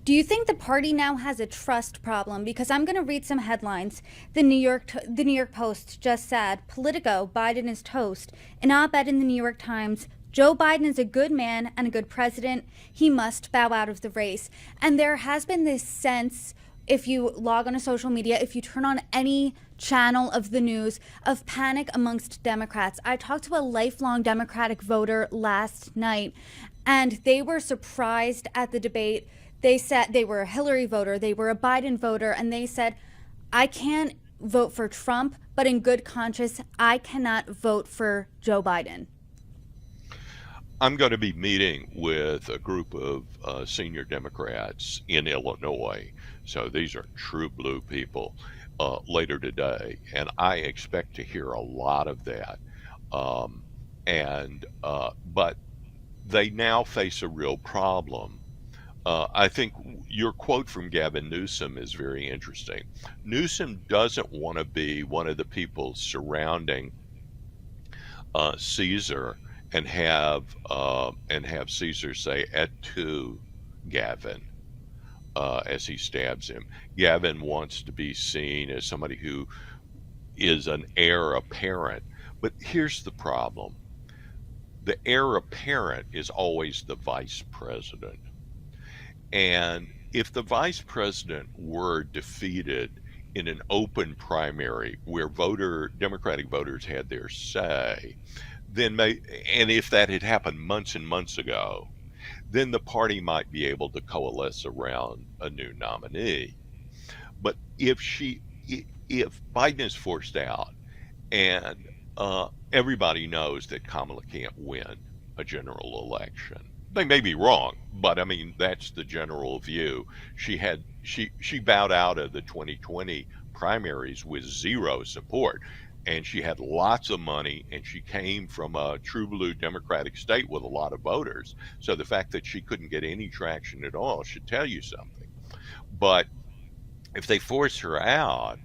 Do you think the party now has a trust problem? Because I'm going to read some headlines. The New York Post just said, Politico, Biden is toast. An op-ed in the New York Times, Joe Biden is a good man and a good president. He must bow out of the race. And there has been this sense, if you log on to social media, if you turn on any channel of the news, of panic amongst Democrats. I talked to a lifelong Democratic voter last night, and they were surprised at the debate. They said they were a Hillary voter, they were a Biden voter, and they said, I can't vote for Trump, but in good conscience, I cannot vote for Joe Biden. I'm going to be meeting with a group of senior Democrats in Illinois. So these are true blue people later today. And I expect to hear a lot of that. Um, but they now face a real problem. I think your quote from Gavin Newsom is very interesting. Newsom doesn't want to be one of the people surrounding Caesar and have Caesar say "et tu, Gavin," as he stabs him. Gavin wants to be seen as somebody who is an heir apparent. But here's the problem: the heir apparent is always the vice president. And if the vice president were defeated in an open primary where Democratic voters had their say, and if that had happened months and months ago, then the party might be able to coalesce around a new nominee. But if Biden is forced out, and everybody knows that Kamala can't win a general election. They may be wrong, but I mean that's the general view. She bowed out of the 2020 primaries with zero support, and she had lots of money, and she came from a true blue Democratic state with a lot of voters. So the fact that she couldn't get any traction at all should tell you something. But if they force her out,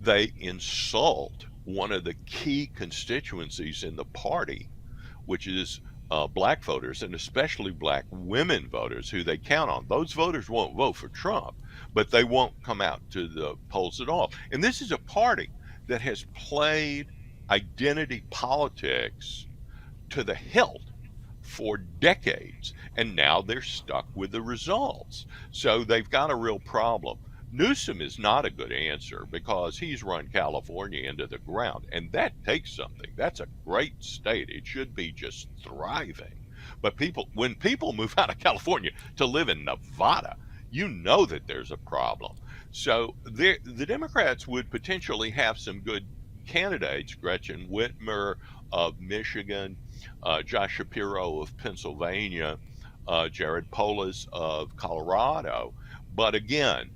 they insult one of the key constituencies in the party, which is black voters, and especially black women voters who they count on. Those voters won't vote for Trump, but they won't come out to the polls at all. And this is a party that has played identity politics to the hilt for decades, and now they're stuck with the results. So they've got a real problem. Newsom is not a good answer because he's run California into the ground, and that takes something. That's a great state. It should be just thriving. But when people move out of California to live in Nevada, you know that there's a problem. So the Democrats would potentially have some good candidates: Gretchen Whitmer of Michigan, Josh Shapiro of Pennsylvania, Jared Polis of Colorado. But again,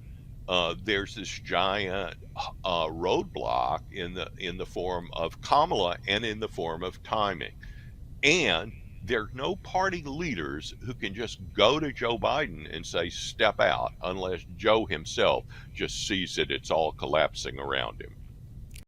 there's this giant roadblock in the form of Kamala and in the form of timing. And there are no party leaders who can just go to Joe Biden and say, step out, unless Joe himself just sees that it's all collapsing around him.